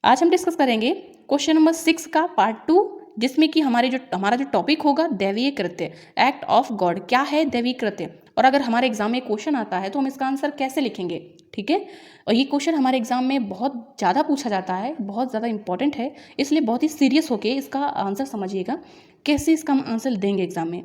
आज हम डिस्कस करेंगे क्वेश्चन नंबर 6 का पार्ट 2, जिसमें कि हमारा जो टॉपिक होगा दैवीय कृत्य, एक्ट ऑफ गॉड। क्या है दैवीय कृत्य, और अगर हमारे एग्जाम में क्वेश्चन आता है तो हम इसका आंसर कैसे लिखेंगे। ठीक है, और ये क्वेश्चन हमारे एग्जाम में बहुत ज़्यादा पूछा जाता है, बहुत ज़्यादा इंपॉर्टेंट है, इसलिए बहुत ही सीरियस होकर इसका आंसर समझिएगा, कैसे इसका हम आंसर देंगे एग्जाम में।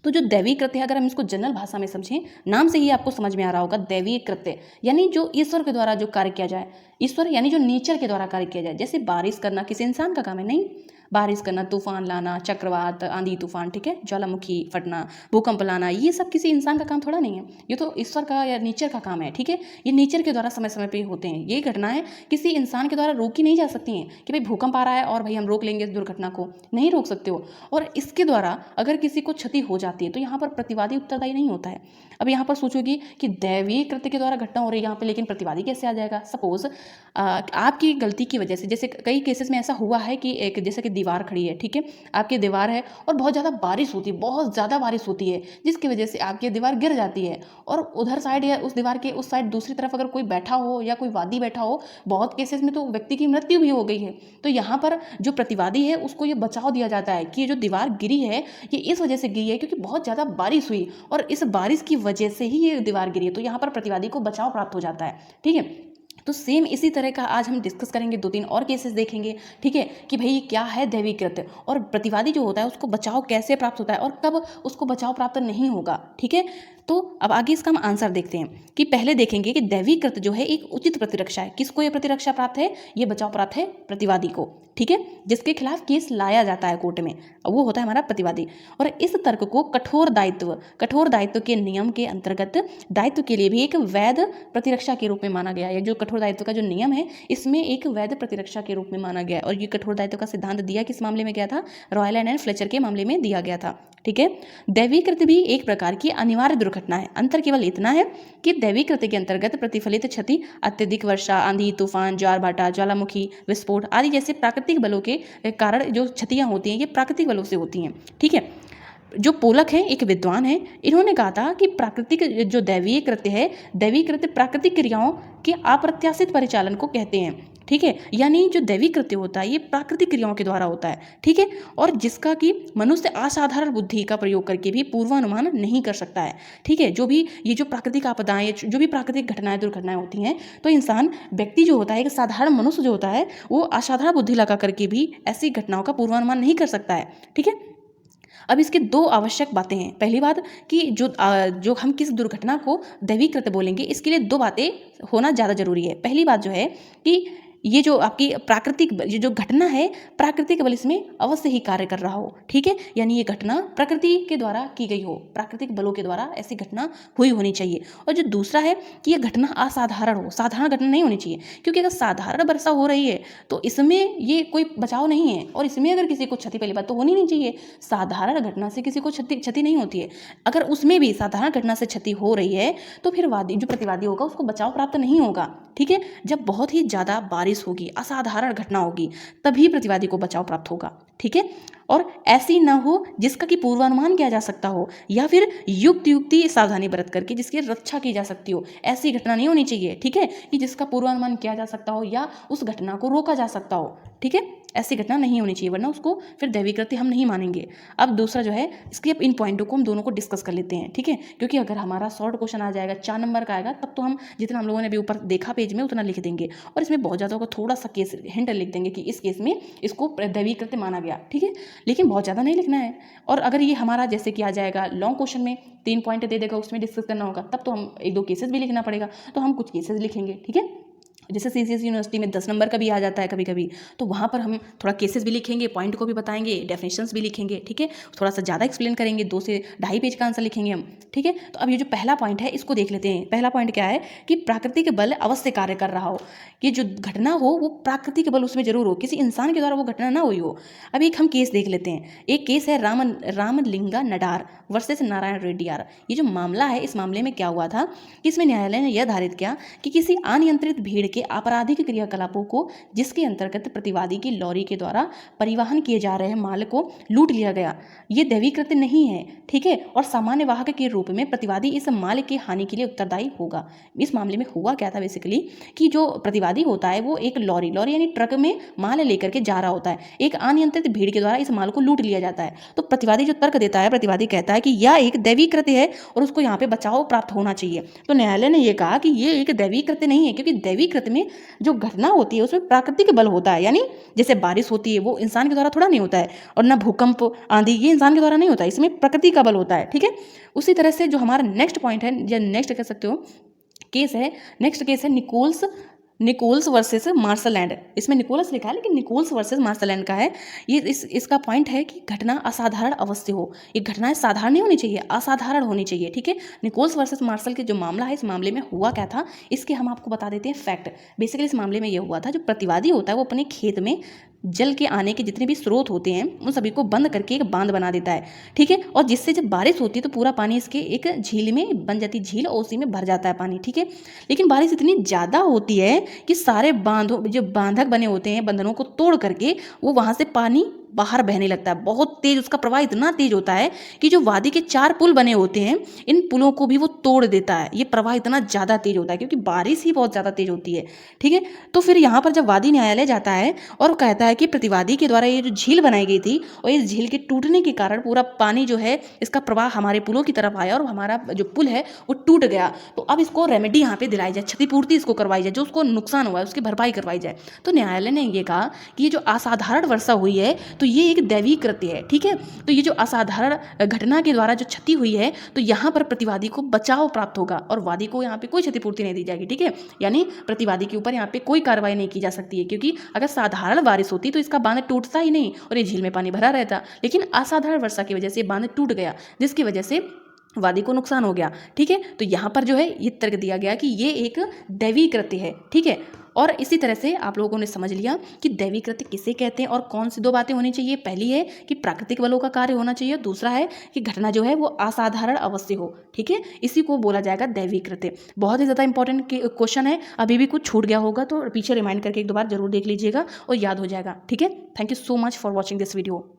तो जो दैवीय कृत्य है, अगर हम इसको जनरल भाषा में समझें, नाम से ही आपको समझ में आ रहा होगा, दैवीय कृत्य यानी जो ईश्वर के द्वारा जो कार्य किया जाए। ईश्वर यानी जो नेचर के द्वारा कार्य किया जाए। जैसे बारिश करना किसी इंसान का काम है? नहीं। बारिश करना, तूफान लाना, चक्रवात, आंधी तूफान, ठीक है, ज्वालामुखी फटना, भूकंप लाना, ये सब किसी इंसान का काम थोड़ा नहीं है, ये तो ईश्वर का या नेचर का काम है। ठीक है, ये नेचर के द्वारा समय समय पे होते हैं। ये घटनाएं किसी इंसान के द्वारा रोकी नहीं जा सकती हैं कि भाई भूकंप आ रहा है और भाई हम रोक लेंगे इस दुर्घटना को, नहीं रोक सकते हो। और इसके द्वारा अगर किसी को क्षति हो जाती है तो यहाँ पर प्रतिवादी उत्तरदायी नहीं होता है। अब यहाँ पर सोचोगी कि दैवीय कृत्य के द्वारा घटना हो रही है यहाँ पे, लेकिन प्रतिवादी कैसे आ जाएगा। सपोज आपकी गलती की वजह से, जैसे कई केसेस में ऐसा हुआ है कि एक जैसे कि दीवार खड़ी है, ठीक है, आपकी दीवार है और बहुत ज़्यादा बारिश होती है, बहुत ज़्यादा बारिश होती है, जिसकी वजह से आपकी दीवार गिर जाती है। और उधर साइड या उस दीवार के उस साइड दूसरी तरफ अगर कोई बैठा हो या कोई वादी बैठा हो, बहुत केसेस में तो व्यक्ति की मृत्यु भी हो गई है। तो यहाँ पर जो प्रतिवादी है उसको ये बचाव दिया जाता है कि ये जो दीवार गिरी है ये इस वजह से गिरी है क्योंकि बहुत ज़्यादा बारिश हुई और इस बारिश की वजह से ही ये दीवार गिरी है। तो यहाँ पर प्रतिवादी को बचाव प्राप्त हो जाता है। ठीक है, तो सेम इसी तरह का आज हम डिस्कस करेंगे, 2-3 और केसेस देखेंगे। ठीक है, कि भाई क्या है दैवीय कृत्य और प्रतिवादी जो होता है उसको बचाव कैसे प्राप्त होता है और कब उसको बचाव प्राप्त नहीं होगा। ठीक है, तो अब आगे इसका हम आंसर देखते हैं कि पहले देखेंगे कि दैवीय कृत्य जो है एक उचित प्रतिरक्षा है। किसको ये प्रतिरक्षा प्राप्त है, ये बचाव प्राप्त है प्रतिवादी को। ठीक है, जिसके खिलाफ केस लाया जाता है कोर्ट में, वो होता है हमारा प्रतिवादी। और इस तर्क को कठोर दायित्व के नियम के अंतर्गत दायित्व के लिए भी एक वैध प्रतिरक्षा के रूप में माना गया है। जो कठोर दायित्व का जो नियम है इसमें एक वैध प्रतिरक्षा के रूप में माना गया है। और ये कठोर दायित्व का सिद्धांत दिया किस मामले में गया था, रॉयल एंड फ्लेचर के मामले में दिया गया था। ठीक है, दैवीय कृत्य भी एक प्रकार की अनिवार्य दुर्घटना है। अंतर केवल इतना है कि दैवीय कृत्य के अंतर्गत प्रतिफलित क्षति अत्यधिक वर्षा, आंधी तूफान, ज्वार भाटा, ज्वालामुखी विस्फोट आदि जैसे प्राकृतिक बलों के कारण जो क्षतियां होती हैं ये प्राकृतिक बलों से होती हैं। ठीक है, जो पोलक है एक विद्वान है, इन्होंने कहा था कि प्राकृतिक जो दैवीय कृत्य है, दैवीय कृत्य प्राकृतिक क्रियाओं के अप्रत्याशित परिचालन को कहते हैं। ठीक है, यानी जो दैवीय कृत्य होता है ये प्राकृतिक क्रियाओं के द्वारा होता है। ठीक है, और जिसका कि मनुष्य असाधारण बुद्धि का प्रयोग करके भी पूर्वानुमान नहीं कर सकता है। ठीक है, जो भी ये जो प्राकृतिक आपदाएं, जो भी प्राकृतिक घटनाएं दुर्घटनाएं होती हैं, तो इंसान व्यक्ति जो होता है, एक साधारण मनुष्य जो होता है, वो असाधारण बुद्धि लगा करके भी ऐसी घटनाओं का पूर्वानुमान नहीं कर सकता है। ठीक है, अब इसके 2 आवश्यक बातें हैं। पहली बात कि जो हम किस दुर्घटना को दैवीय कृत्य बोलेंगे, इसके लिए 2 बातें होना ज़्यादा जरूरी है। पहली बात जो है कि ये जो आपकी प्राकृतिक ये जो घटना है, प्राकृतिक बल इसमें अवश्य ही कार्य कर रहा हो। ठीक है, यानी ये घटना प्रकृति के द्वारा की गई हो, प्राकृतिक बलों के द्वारा ऐसी घटना हुई होनी चाहिए। और जो दूसरा है कि ये घटना असाधारण हो, साधारण घटना नहीं होनी चाहिए, क्योंकि अगर साधारण वर्षा हो रही है तो इसमें ये कोई बचाव नहीं है और इसमें अगर किसी को क्षति, पहली बात तो होनी नहीं चाहिए। साधारण घटना से किसी को क्षति नहीं होती है। अगर उसमें भी साधारण घटना से क्षति हो रही है तो फिर वादी जो प्रतिवादी होगा उसको बचाव प्राप्त नहीं होगा। ठीक है, जब बहुत ही ज़्यादा बारिश होगी, असाधारण घटना होगी, तभी प्रतिवादी को बचाव प्राप्त होगा। ठीक है, और ऐसी न हो जिसका कि पूर्वानुमान किया जा सकता हो या फिर युक्ति सावधानी बरत करके जिसकी रक्षा की जा सकती हो, ऐसी घटना नहीं होनी चाहिए। ठीक है, कि जिसका पूर्वानुमान किया जा सकता हो या उस घटना को रोका जा सकता हो। ठीक है, ऐसी घटना नहीं होनी चाहिए, वरना उसको फिर दैवीय कृत्य हम नहीं मानेंगे। अब दूसरा जो है, इसके अब इन पॉइंटों को हम दोनों को डिस्कस कर लेते हैं। ठीक है, क्योंकि अगर हमारा शॉर्ट क्वेश्चन आ जाएगा, 4 नंबर का आएगा, तब तो हम जितना हम लोगों ने अभी ऊपर देखा पेज में उतना लिख देंगे और इसमें बहुत ज़्यादा होगा, थोड़ा सा केस हिंट लिख देंगे कि इस केस में इसको दैवीय कृत्य माना गया। ठीक है, लेकिन बहुत ज़्यादा नहीं लिखना है। और अगर ये हमारा जैसे कि आ जाएगा लॉन्ग क्वेश्चन में 3 पॉइंट दे देगा, उसमें डिस्कस करना होगा, तब तो हम 1-2 केसेस भी लिखना पड़ेगा, तो हम कुछ केसेस लिखेंगे। ठीक है, जैसे CCS यूनिवर्सिटी में 10 नंबर का भी आ जाता है कभी कभी, तो वहाँ पर हम थोड़ा केसेस भी लिखेंगे, पॉइंट को भी बताएंगे, डेफिनेशंस भी लिखेंगे। ठीक है, थोड़ा सा ज़्यादा एक्सप्लेन करेंगे, 2 से 2.5 पेज का आंसर लिखेंगे हम। ठीक है, तो अब ये जो पहला पॉइंट है इसको देख लेते हैं। पहला पॉइंट क्या है कि प्राकृतिक बल अवश्य कार्य कर रहा हो, कि जो घटना हो वो प्राकृतिक बल उसमें जरूर हो, किसी इंसान के द्वारा वो घटना ना हुई हो। अब एक हम केस देख लेते हैं। एक केस है रामलिंगा नडार वर्सेस नारायण रेड्डी यार। ये जो मामला है, इस मामले में क्या हुआ था कि इसमें न्यायालय ने यह धारित किया कि किसी अनियंत्रित भीड़ के के आपराधिक क्रियाकलापों को जिसके अंतर्गत प्रतिवादी की लॉरी के द्वारा परिवहन किए जा रहे माल को लूट लिया गया, ये दैवीय कृत्य नहीं है, ठीक है। और सामान्य वाहक के रूप में प्रतिवादी इस माल की हानि के लिए उत्तरदायी होगा। इस मामले में हुआ क्या था बेसिकली कि जो प्रतिवादी होता है वो एक लॉरी यानी ट्रक में माल लेकर के जा रहा होता है, एक अनियंत्रित भीड़ के द्वारा इस माल को लूट लिया जाता है। तो प्रतिवादी जो तर्क देता है, प्रतिवादी कहता है कि यह एक दैवीय कृत्य है और उसको यहाँ पे बचाव प्राप्त होना चाहिए। तो न्यायालय ने यह कहा कि ये एक दैवीय कृत्य नहीं है, क्योंकि दैवीय कृत्य में जो घटना होती है उसमें प्राकृतिक बल होता है, यानी जैसे बारिश होती है वो इंसान के द्वारा थोड़ा नहीं होता है, और ना भूकंप आंधी ये इंसान के द्वारा नहीं होता है, इसमें प्रकृति का बल होता है, ठीक है। उसी तरह से जो हमारा नेक्स्ट पॉइंट है या नेक्स्ट कह सकते हो केस है, नेक्स्ट केस है निकोल्स वर्सेस मार्शलैंड। इसमें निकोलस लिखा है लेकिन निकोल्स वर्सेस मार्शलैंड का है। ये इसका पॉइंट है कि घटना असाधारण अवश्य हो, ये घटनाएं साधारण नहीं होनी चाहिए, असाधारण होनी चाहिए, ठीक है। निकोल्स वर्सेस मार्शल के जो मामला है, इस मामले में हुआ क्या था इसके हम आपको बता देते हैं फैक्ट। बेसिकली इस मामले में ये हुआ था, जो प्रतिवादी होता है वो अपने खेत में जल के आने के जितने भी स्रोत होते हैं उन सभी को बंद करके एक बांध बना देता है, ठीक है। और जिससे जब बारिश होती है तो पूरा पानी इसके एक झील में बन जाती है, झील और उसी में भर जाता है पानी, ठीक है। लेकिन बारिश इतनी ज़्यादा होती है कि सारे बांधों जो बांधक बने होते हैं, बंधनों को तोड़ करके वो वहाँ से पानी बाहर बहने लगता है, बहुत तेज, उसका प्रवाह इतना तेज होता है कि जो वादी के 4 पुल बने होते हैं इन पुलों को भी वो तोड़ देता है। ये प्रवाह इतना ज़्यादा तेज होता है क्योंकि बारिश ही बहुत ज़्यादा तेज होती है, ठीक है। तो फिर यहाँ पर जब वादी न्यायालय जाता है और कहता है कि प्रतिवादी के द्वारा ये जो झील बनाई गई थी और इस झील के टूटने के कारण पूरा पानी जो है इसका प्रवाह हमारे पुलों की तरफ आया और हमारा जो पुल है वो टूट गया, तो अब इसको रेमेडी यहाँ पे दिलाई जाए, क्षतिपूर्ति इसको करवाई जाए, जो उसको नुकसान हुआ है उसकी भरपाई करवाई जाए। तो न्यायालय ने ये कहा कि ये जो असाधारण वर्षा हुई है तो ये एक दैवीय कृत्य है, ठीक है। तो ये जो असाधारण घटना के द्वारा जो क्षति हुई है तो यहाँ पर प्रतिवादी को बचाव प्राप्त होगा और वादी को यहाँ पे कोई क्षतिपूर्ति नहीं दी जाएगी, ठीक है। यानी प्रतिवादी के ऊपर यहाँ पे कोई कार्रवाई नहीं की जा सकती है, क्योंकि अगर साधारण बारिश होती तो इसका बांध टूटता ही नहीं और ये झील में पानी भरा रहता, लेकिन असाधारण वर्षा की वजह से बांध टूट गया जिसकी वजह से वादी को नुकसान हो गया, ठीक है। तो यहाँ पर जो है ये तर्क दिया गया कि ये एक दैवीय कृत्य है, ठीक है। और इसी तरह से आप लोगों ने समझ लिया कि दैवीय कृत्य किसे कहते हैं और कौन सी 2 बातें होनी चाहिए। पहली है कि प्राकृतिक बलों का कार्य होना चाहिए, दूसरा है कि घटना जो है वो असाधारण अवश्य हो, ठीक है। इसी को बोला जाएगा दैवीय कृत्य। बहुत ही ज़्यादा इंपॉर्टेंट क्वेश्चन है, अभी भी कुछ छूट गया होगा तो पीछे रिमाइंड करके एक 2 बार जरूर देख लीजिएगा और याद हो जाएगा, ठीक है। Thank you so much for watching this video.